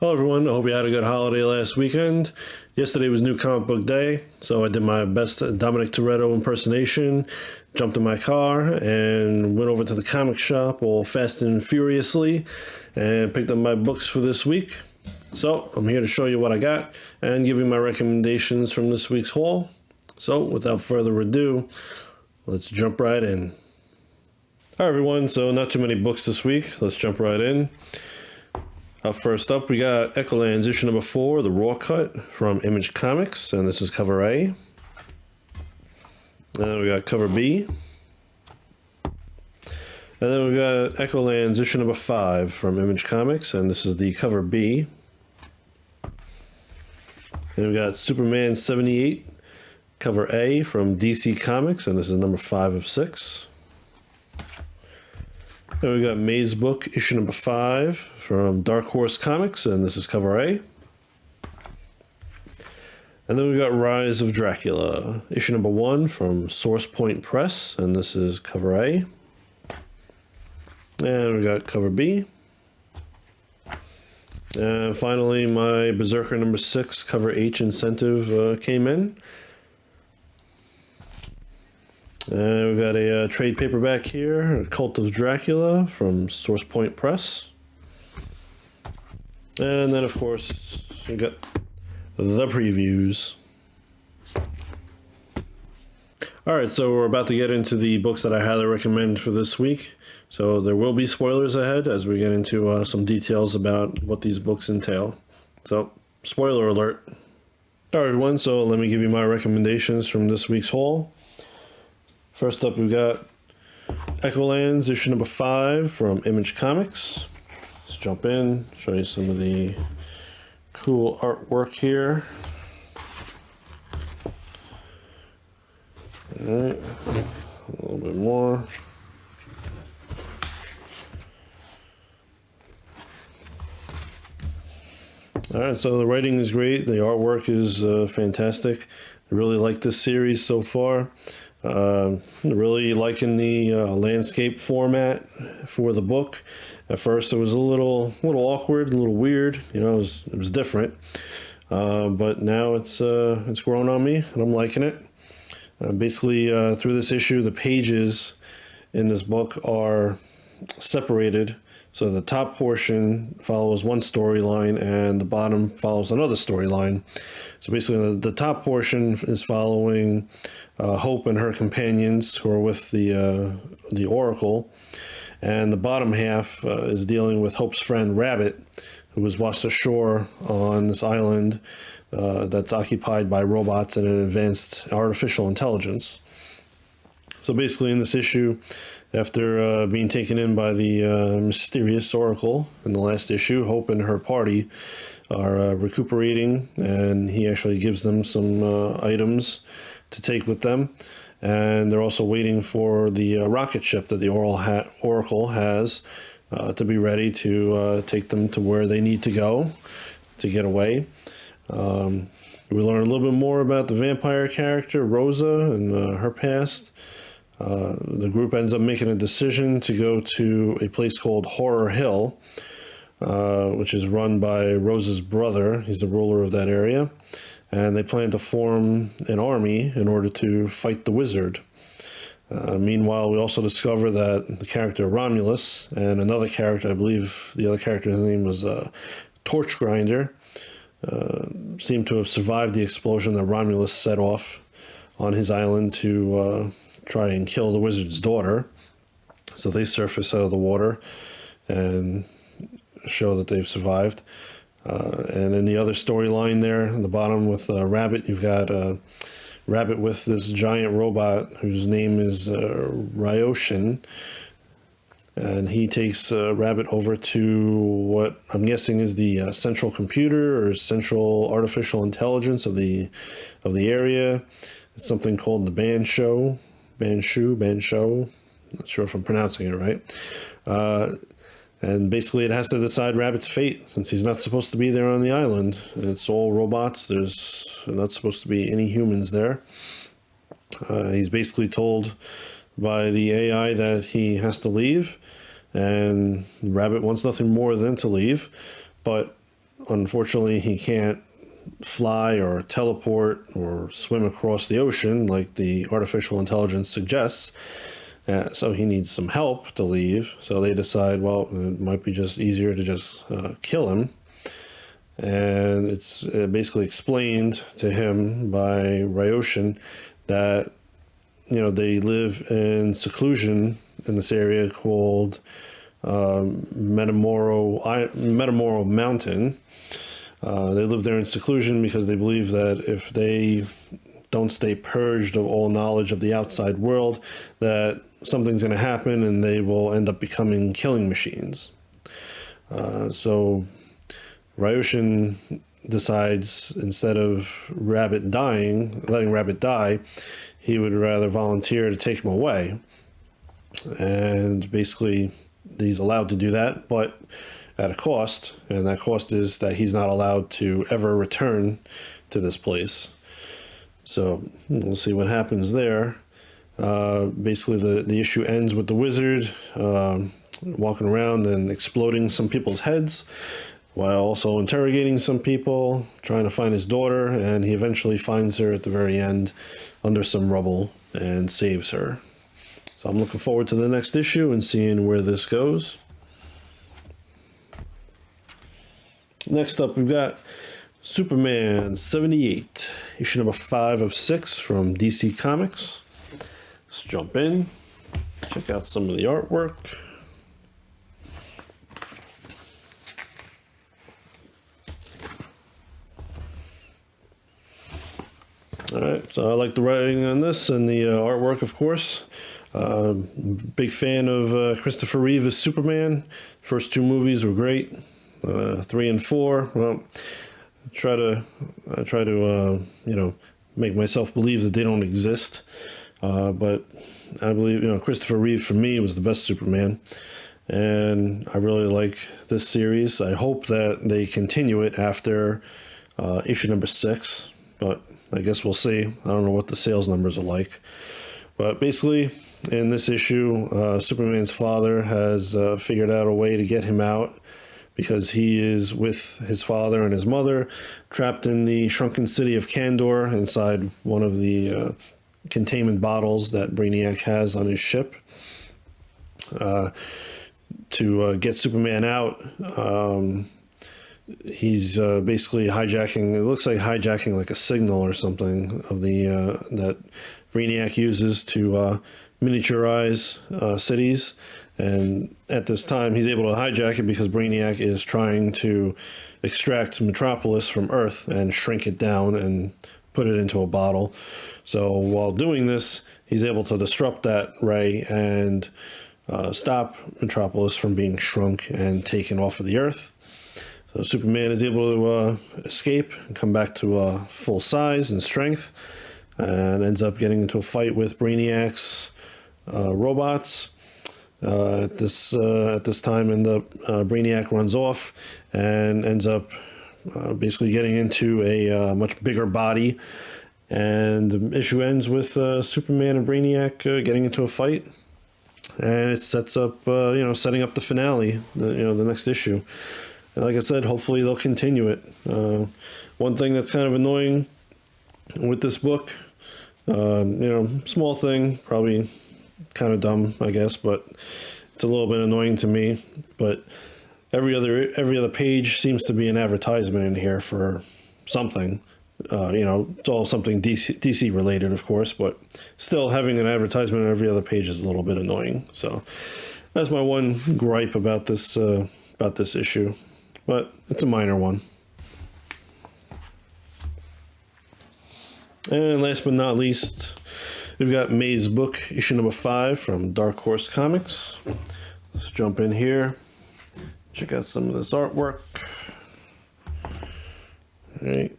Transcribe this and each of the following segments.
Hello everyone, I hope you had a good holiday last weekend. Yesterday was New Comic Book Day, so I did my best Dominic Toretto impersonation, jumped in my car, and went over to the comic shop all fast and furiously, and picked up my books for this week. So, I'm here to show you what I got, and give you my recommendations from this week's haul. So, without further ado, let's jump right in. Alright everyone, so not too many books this week, let's jump right in. First up, we got Echolands issue number 4, the Raw Cut from Image Comics, and this is cover A. And then we got cover B. And then we got Echolands issue number 5 from Image Comics, and this is the cover B. Then we got Superman 78, cover A from DC Comics, and this is number 5 of 6. Then we got Mazebook issue number 5 from Dark Horse Comics, and this is cover A. And then we got Rise of Dracula issue number 1 from Source Point Press, and this is cover A. And we got cover B. And finally, my Berserker number 6 cover H incentive came in. And we've got a trade paperback here, Cult of Dracula from Source Point Press. And then, of course, we got the previews. Alright, so we're about to get into the books that I highly recommend for this week. So there will be spoilers ahead as we get into some details about what these books entail. So, spoiler alert. Alright everyone, so let me give you my recommendations from this week's haul. First up, we've got Echolands issue number 5 from Image Comics. Let's jump in, show you some of the cool artwork here. Alright, a little bit more. Alright, so the writing is great, the artwork is fantastic. I really like this series so far. Really liking the landscape format for the book. At first it was a little awkward, a little weird, you know, it was different. But now it's grown on me and I'm liking it. Basically through this issue, the pages in this book are separated. So the top portion follows one storyline and the bottom follows another storyline. So basically the top portion is following Hope and her companions who are with the Oracle. And the bottom half is dealing with Hope's friend Rabbit, who was washed ashore on this island that's occupied by robots and an advanced artificial intelligence. So basically in this issue, after being taken in by the mysterious Oracle in the last issue, Hope and her party are recuperating, and he actually gives them some items to take with them. And they're also waiting for the rocket ship that the Oracle has to be ready to take them to where they need to go to get away. We learn a little bit more about the vampire character, Rosa, and her past. The group ends up making a decision to go to a place called Horror Hill, which is run by Rose's brother. He's the ruler of that area. And they plan to form an army in order to fight the wizard. Meanwhile, we also discover that the character Romulus and another character, I believe the other character's name was Torch Grinder, seem to have survived the explosion that Romulus set off on his island to try and kill the wizard's daughter. So they surface out of the water and show that they've survived. And in the other storyline there, in the bottom with Rabbit, you've got Rabbit with this giant robot whose name is Ryoshin. And he takes Rabbit over to what I'm guessing is the central computer or central artificial intelligence of the area. It's something called the Bansho. Not sure if I'm pronouncing it right. And basically it has to decide Rabbit's fate, since he's not supposed to be there on the island. It's all robots. There's not supposed to be any humans there. He's basically told by the AI that he has to leave, and Rabbit wants nothing more than to leave. But unfortunately, he can't fly or teleport or swim across the ocean like the artificial intelligence suggests. So he needs some help to leave. So they decide, well, it might be just easier to just kill him. And it's basically explained to him by Ryoshin that, they live in seclusion in this area called Metamoro Mountain. They live there in seclusion because they believe that if they don't stay purged of all knowledge of the outside world, that something's going to happen and they will end up becoming killing machines. So Ryoshin decides, instead of letting Rabbit die, he would rather volunteer to take him away. And basically, he's allowed to do that, but at a cost. And that cost is that he's not allowed to ever return to this place. So we'll see what happens there. Basically, the issue ends with the wizard walking around and exploding some people's heads, while also interrogating some people, trying to find his daughter, and he eventually finds her at the very end under some rubble and saves her. So I'm looking forward to the next issue and seeing where this goes. Next up, we've got Superman 78, issue number 5 of 6 from DC Comics. Let's jump in, check out some of the artwork. Alright, so I like the writing on this and the artwork, of course. Big fan of Christopher Reeve as Superman. First 2 movies were great. 3 and 4, well, I try to make myself believe that they don't exist. But I believe, Christopher Reeve for me was the best Superman. And I really like this series. I hope that they continue it after issue number 6, but I guess we'll see. I don't know what the sales numbers are like. But basically, in this issue, Superman's father has figured out a way to get him out, because he is with his father and his mother trapped in the shrunken city of Kandor inside one of the containment bottles that Brainiac has on his ship. To get Superman out, he's basically hijacking, it looks like hijacking like a signal or something of the that Brainiac uses to miniaturize cities. And at this time, he's able to hijack it because Brainiac is trying to extract Metropolis from Earth and shrink it down and put it into a bottle. So while doing this, he's able to disrupt that ray and stop Metropolis from being shrunk and taken off of the Earth. So Superman is able to escape and come back to full size and strength, and ends up getting into a fight with Brainiac's robots. At this time, Brainiac runs off and ends up basically getting into a much bigger body. And the issue ends with Superman and Brainiac getting into a fight. And it sets up, setting up the finale, the next issue. And like I said, hopefully they'll continue it. One thing that's kind of annoying with this book, small thing, probably kind of dumb, I guess, but it's a little bit annoying to me. But every other page seems to be an advertisement in here for something. It's all something DC related, of course, but still having an advertisement on every other page is a little bit annoying. So that's my one gripe about this issue, but it's a minor one. And last but not least, we've got Mazebook, issue number 5 from Dark Horse Comics. Let's jump in here, check out some of this artwork. All right.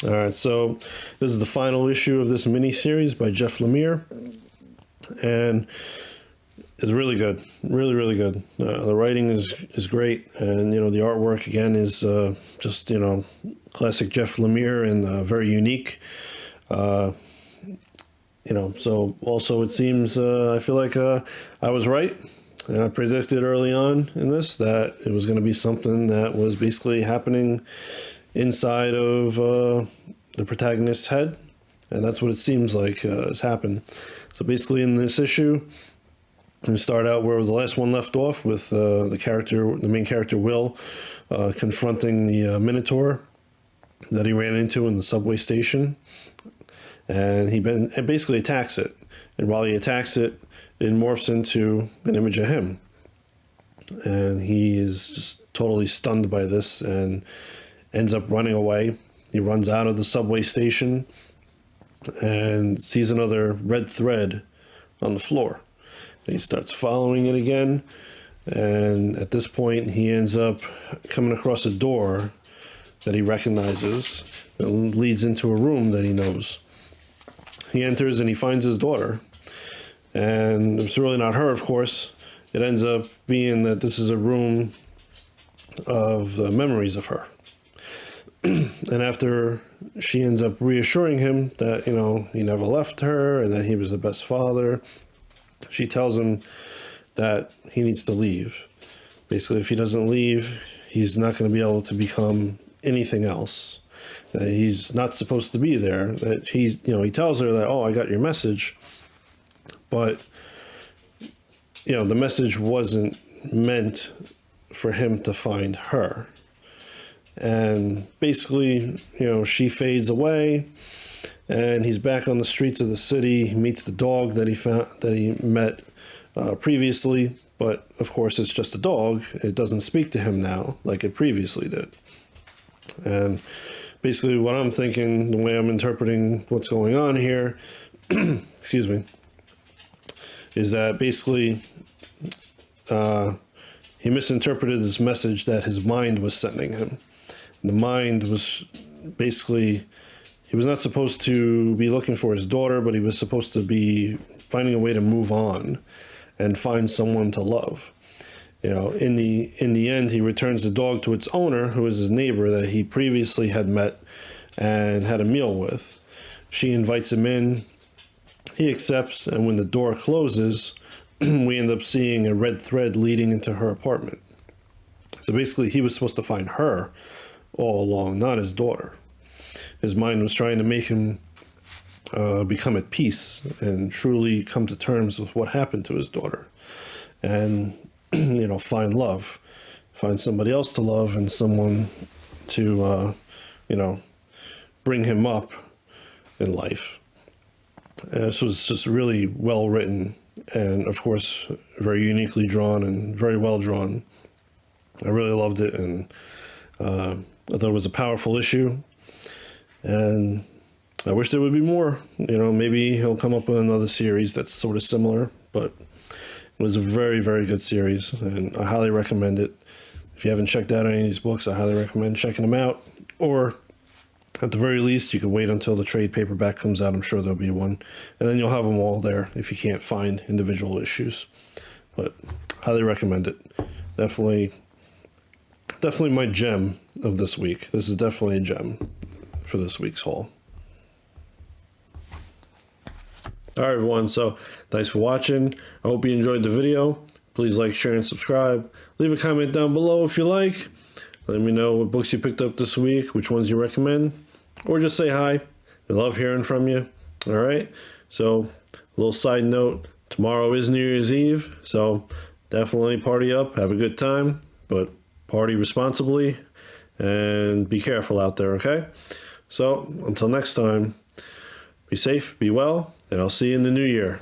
All right, so this is the final issue of this mini-series by Jeff Lemire, and it's really good, really good. The writing is great, and the artwork again is just classic Jeff Lemire and very unique. So also it seems, I feel like I was right. And I predicted early on in this that it was going to be something that was basically happening inside of the protagonist's head. And that's what it seems like has happened. So basically in this issue, we start out where the last one left off with the main character, Will, confronting the Minotaur that he ran into in the subway station. And he basically attacks it. And while he attacks it, it morphs into an image of him. And he is just totally stunned by this and ends up running away. He runs out of the subway station and sees another red thread on the floor. And he starts following it again. And at this point, he ends up coming across a door that he recognizes that leads into a room that he knows. He enters and he finds his daughter. And it's really not her, of course. It ends up being that this is a room of memories of her. And after she ends up reassuring him that, he never left her and that he was the best father, she tells him that he needs to leave. Basically, if he doesn't leave, he's not going to be able to become anything else. That he's not supposed to be there. That he tells her that, oh, I got your message. But, the message wasn't meant for him to find her. And basically, she fades away and he's back on the streets of the city. He meets the dog that he met previously. But of course, it's just a dog. It doesn't speak to him now like it previously did. And basically what I'm thinking, the way I'm interpreting what's going on here, excuse me, is that basically he misinterpreted this message that his mind was sending him. The mind was basically, he was not supposed to be looking for his daughter, but he was supposed to be finding a way to move on and find someone to love. In the end, he returns the dog to its owner, who is his neighbor that he previously had met and had a meal with. She invites him in. He accepts, and when the door closes, we end up seeing a red thread leading into her apartment. So basically, he was supposed to find her all along, not his daughter. His mind was trying to make him become at peace and truly come to terms with what happened to his daughter. And, find love. Find somebody else to love and someone to, bring him up in life. So it's just really well written and, of course, very uniquely drawn and very well drawn. I really loved it, and I thought it was a powerful issue, and I wish there would be more. Maybe he'll come up with another series that's sort of similar, but it was a very, very good series, and I highly recommend it. If you haven't checked out any of these books, I highly recommend checking them out, or at the very least, you can wait until the trade paperback comes out. I'm sure there'll be one. And then you'll have them all there if you can't find individual issues. But highly recommend it. Definitely my gem of this week. This is definitely a gem for this week's haul. All right, everyone. So thanks for watching. I hope you enjoyed the video. Please like, share, and subscribe. Leave a comment down below if you like. Let me know what books you picked up this week, which ones you recommend, or just say hi. We love hearing from you. All right. So a little side note, tomorrow is New Year's Eve. So definitely party up, have a good time, but party responsibly and be careful out there. Okay. So until next time, be safe, be well, and I'll see you in the new year.